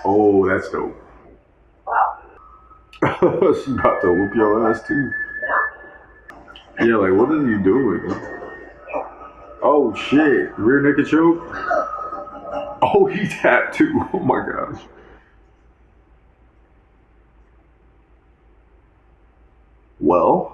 Oh, that's dope. She about to whoop your ass too. Yeah, like what is he doing? Oh shit, rear naked choke. Oh, he tapped too. Oh my gosh. Well,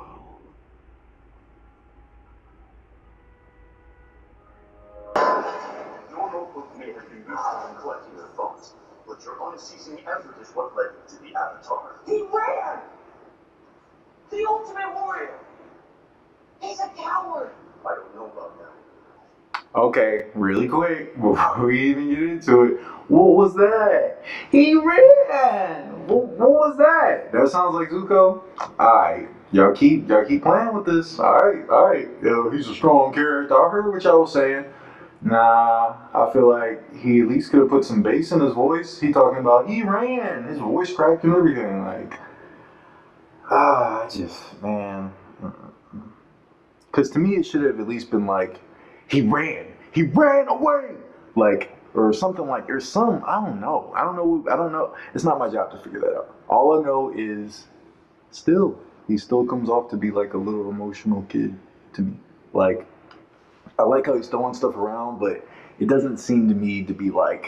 Your notebook may have been useful in collecting your thoughts, but your unceasing effort is what led you to the Avatar. He ran! The ultimate warrior! He's a coward! I don't know about that. okay, really quick before we even get into it, what was that? He ran. What was that? That sounds like Zuko. All right, y'all keep playing with this. All right. Yo, he's a strong character. I heard what y'all was saying. Nah, I feel like he at least could have put some bass in his voice. He talking about he ran, his voice cracked and everything. Like, I just man, because to me it should have at least been like he ran away, like or something like there's some I don't know. It's not my job to figure that out. All I know is still he still comes off to be like a little emotional kid to me. Like I like how he's throwing stuff around, but it doesn't seem to me to be like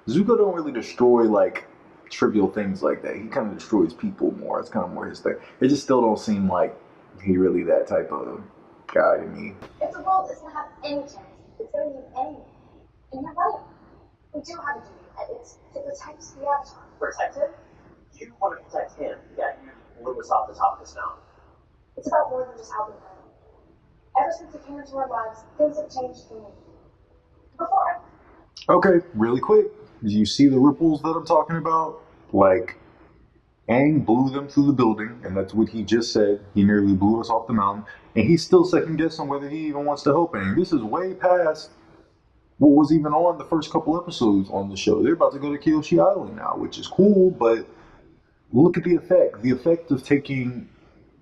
Zuko don't really destroy like trivial things like that. He kind of destroys people more. It's kind of more his thing. It just still don't seem like he really that type of guy to me. If the world is going to have any chance, it's going to need anyone. And you're right. We do have a duty, and it's to protect the Avatar. Protect him? You want to protect him, yet you blew us off the top of this mountain. It's about more than just helping her. Ever since he came into our lives, things have changed for me. Before, Okay, really quick. Do you see the ripples that I'm talking about? Like, Aang blew them through the building, and that's what he just said. He nearly blew us off the mountain, and he's still second guessing whether he even wants to help Aang. This is way past what was even on the first couple episodes on the show. They're about to go to Kyoshi Island now, which is cool, but look at the effect. The effect of taking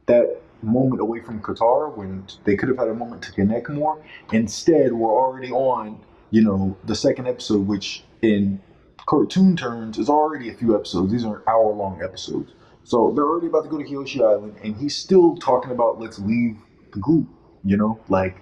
that moment away from Qatar when they could have had a moment to connect more. Instead, we're already on, the second episode, which in cartoon terms is already a few episodes. These are hour-long episodes. So they're already about to go to Kyoshi Island, and he's still talking about let's leave the group, Like,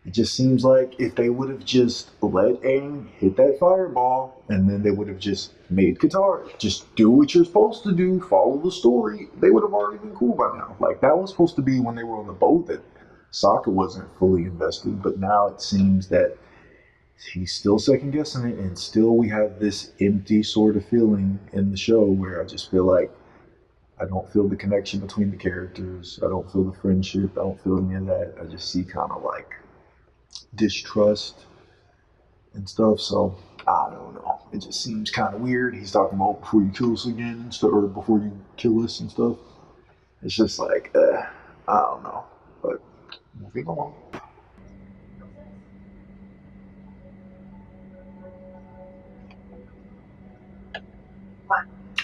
it just seems like if they would have just let Aang hit that fireball and then they would have just made Qatar, just do what you're supposed to do, follow the story, they would have already been cool by now. Like, that was supposed to be when they were on the boat that Sokka wasn't fully invested, but now it seems that he's still second guessing it, and still we have this empty sort of feeling in the show where I just feel like I don't feel the connection between the characters. I don't feel the friendship. I don't feel any of that. I just see kind of like distrust and stuff. So I don't know. It just seems kind of weird. He's talking about before you kill us again and stuff, or before you kill us and stuff. It's just like I don't know. But moving on.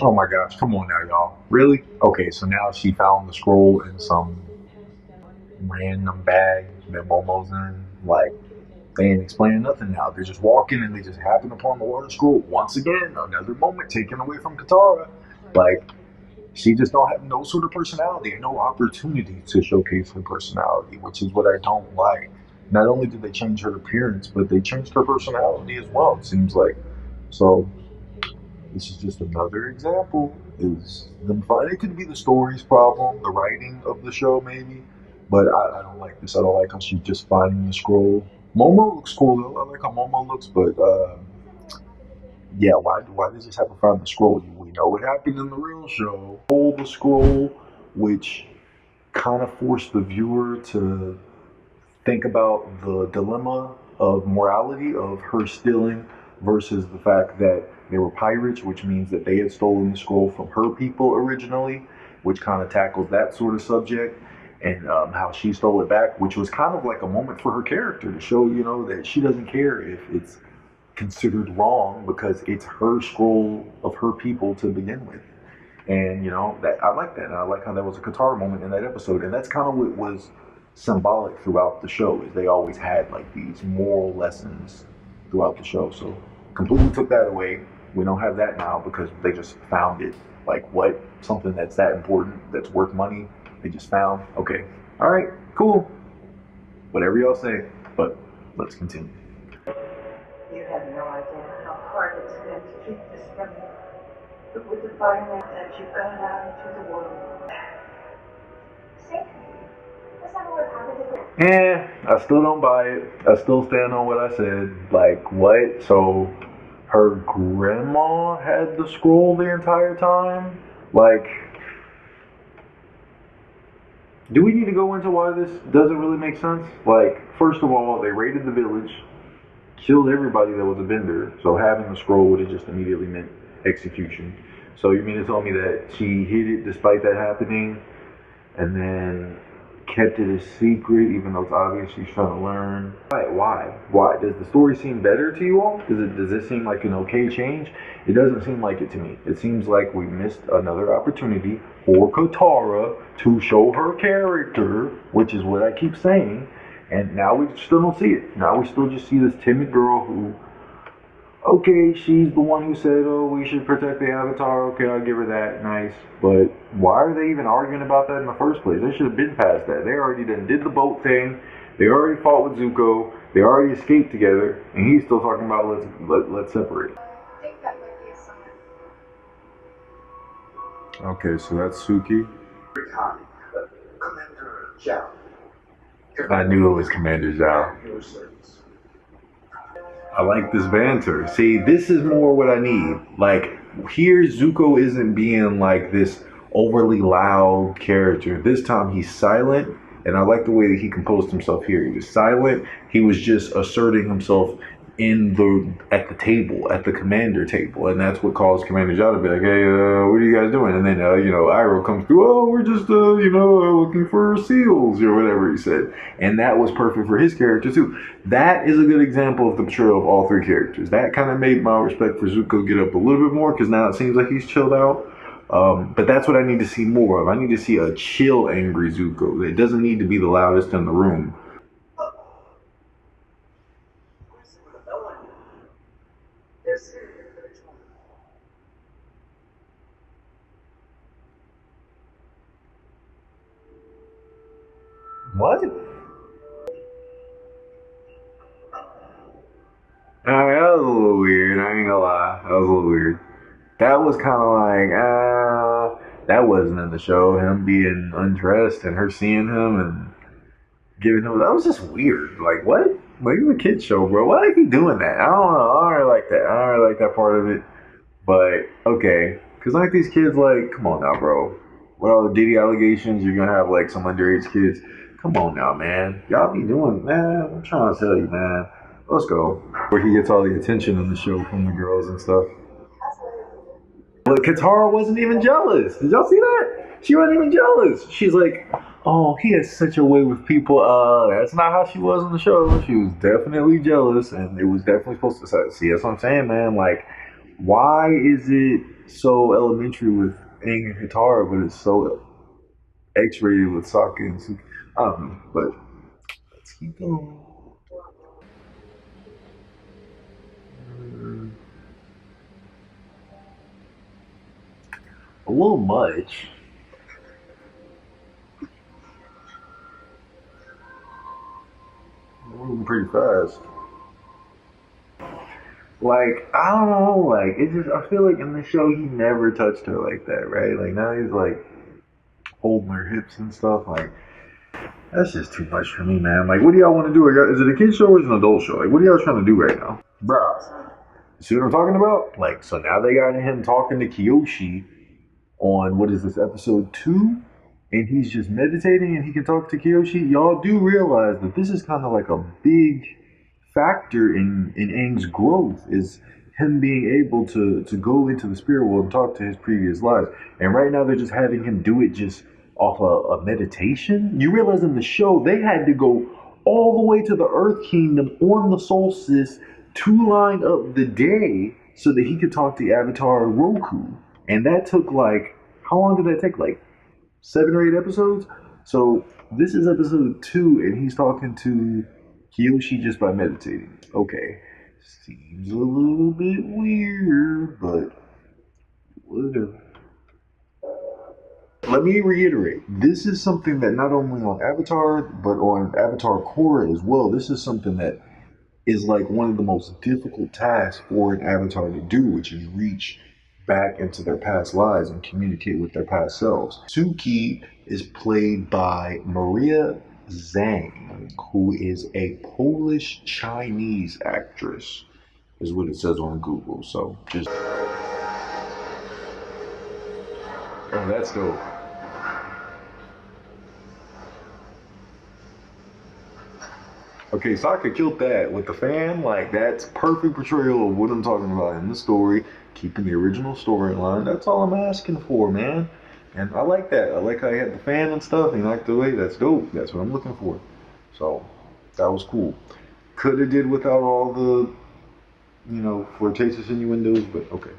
Oh my gosh! Come on now, y'all. Really? Okay, so now she found the scroll in some random bag that Momo's in. Like, they ain't explaining nothing now. They're just walking and they just happen upon the water scroll. Once again, another moment taken away from Katara. Like, she just don't have no sort of personality and no opportunity to showcase her personality, which is what I don't like. Not only did they change her appearance, but they changed her personality as well, it seems like. So, this is just another example. Is them finding it could be the story's problem, the writing of the show maybe, but I don't like this. I don't like how she's just finding the scroll. Momo looks cool though. I like how Momo looks, but yeah, why did they just have to find the scroll? We know what happened in the real show. Pull the scroll, which kind of forced the viewer to think about the dilemma of morality of her stealing versus the fact that they were pirates, which means that they had stolen the scroll from her people originally, which kind of tackles that sort of subject, and how she stole it back, which was kind of like a moment for her character to show, that she doesn't care if it's considered wrong because it's her scroll of her people to begin with. And that I like that, and I like how that was a Qatar moment in that episode, and that's kind of what was symbolic throughout the show. Is they always had like these moral lessons throughout the show. So completely took that away. We don't have that now because they just found it. Like what? Something that's that important, that's worth money, they just found. Okay. All right, cool. Whatever y'all say, but let's continue. You have no idea how hard it's been to keep this from you. But with the fireman that you've gone out into the world. See? That's not what happened to I still don't buy it. I still stand on what I said. Like, what? So, her grandma had the scroll the entire time? Like, do we need to go into why this doesn't really make sense? Like, first of all, they raided the village, killed everybody that was a vendor, so having the scroll would have just immediately meant execution. So, you mean to tell me that she hid it despite that happening? And then kept it a secret, even though it's obvious she's trying to learn. Why? Does the story seem better to you all? Does it seem like an okay change? It doesn't seem like it to me. It seems like we missed another opportunity for Katara to show her character, which is what I keep saying, and now we still don't see it. Now we still just see this timid girl who, okay, she's the one who said, oh, we should protect the Avatar. Okay, I'll give her that. Nice. But why are they even arguing about that in the first place? They should have been past that. They already did the boat thing. They already fought with Zuko. They already escaped together. And he's still talking about let's separate. I think that might be a sign. Okay, so that's Suki. Commander Zhao. I knew it was Commander Zhao. Your service. I like this banter. See, this is more what I need. Like, here Zuko isn't being like this overly loud character. This time he's silent, and I like the way that he composed himself here. He was silent. He was just asserting himself at the table, at the commander table, and that's what caused Commander Zhao to be like, hey, what are you guys doing? And then, Iroh comes through, oh, we're just, looking for seals, or whatever he said. And that was perfect for his character, too. That is a good example of the portrayal of all three characters. That kind of made my respect for Zuko get up a little bit more, because now it seems like he's chilled out. But that's what I need to see more of. I need to see a chill, angry Zuko. It doesn't need to be the loudest in the room. What? Alright, that was a little weird. I ain't gonna lie. That was a little weird. That was kind of like, that wasn't in the show. Him being undressed and her seeing him and giving him, that was just weird. Like, what? Like, it's a kid's show, bro. Why are you doing that? I don't know. I don't really like that. I don't really like that part of it. But, okay. Because, like, these kids, like, come on now, bro. With all the Diddy allegations, you're going to have, like, some underage kids. Come on now, man. Y'all be doing, man. I'm trying to tell you, man. Let's go. Where he gets all the attention in the show from the girls and stuff. But Katara wasn't even jealous. Did y'all see that? She wasn't even jealous. She's like, oh, he has such a way with people. That's not how she was in the show. She was definitely jealous, and it was definitely supposed to say, see, that's what I'm saying, man. Like, why is it so elementary with Aang and Katara, but it's so X-rated with Sokka and Suki? I don't know, but let's keep going. A little much. Moving pretty fast. Like, I don't know, like, it just, I feel like in the show he never touched her like that, right? Like, now he's like holding her hips and stuff, like, that's just too much for me, man. Like, what do y'all want to do? Is it a kid show or is it an adult show? Like, what are y'all trying to do right now? Bruh. See what I'm talking about? Like, so now they got him talking to Kyoshi on, what is this, episode 2? And he's just meditating and he can talk to Kyoshi. Y'all do realize that this is kind of like a big factor in Aang's growth, is him being able to go into the spirit world and talk to his previous lives. And right now they're just having him do it just off a meditation. You realize in the show they had to go all the way to the Earth Kingdom on the solstice to line up the day so that he could talk to Avatar Roku. And that took like, how long did that take? Like 7 or 8 episodes? So this is episode 2 and he's talking to Kyoshi just by meditating. Okay. Seems a little bit weird, but whatever. Let me reiterate, this is something that not only on Avatar, but on Avatar Core as well, this is something that is like one of the most difficult tasks for an avatar to do, which is reach back into their past lives and communicate with their past selves. Suki is played by Maria Zhang, who is a Polish Chinese actress, is what it says on Google. So just, oh, that's dope. Okay, Sokka killed that with the fan. Like, that's perfect portrayal of what I'm talking about in the story. Keeping the original storyline. That's all I'm asking for, man. And I like that. I like how he had the fan and stuff. And he liked the way. That's dope. That's what I'm looking for. So, that was cool. Could have did without all the, flirtatious innuendos, but okay.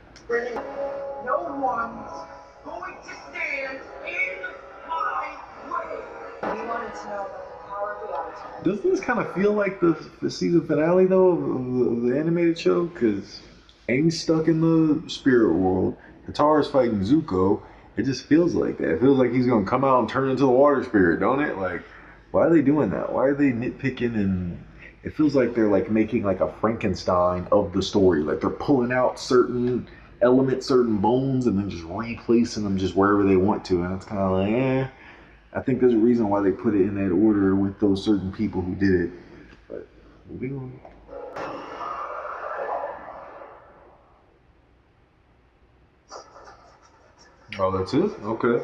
No one's going to stand in my way. We wanted to know about the power of the Avatar. Doesn't this kind of feel like the season finale, though, of the animated show? Because Aang's stuck in the spirit world. Katara's fighting Zuko. It just feels like that. It feels like he's going to come out and turn into the water spirit, don't it? Like, why are they doing that? Why are they nitpicking? And it feels like they're like making like a Frankenstein of the story. Like they're pulling out certain elements, certain bones, and then just replacing them just wherever they want to. And it's kind of like, I think there's a reason why they put it in that order with those certain people who did it. But moving on. Oh, that's it? Okay.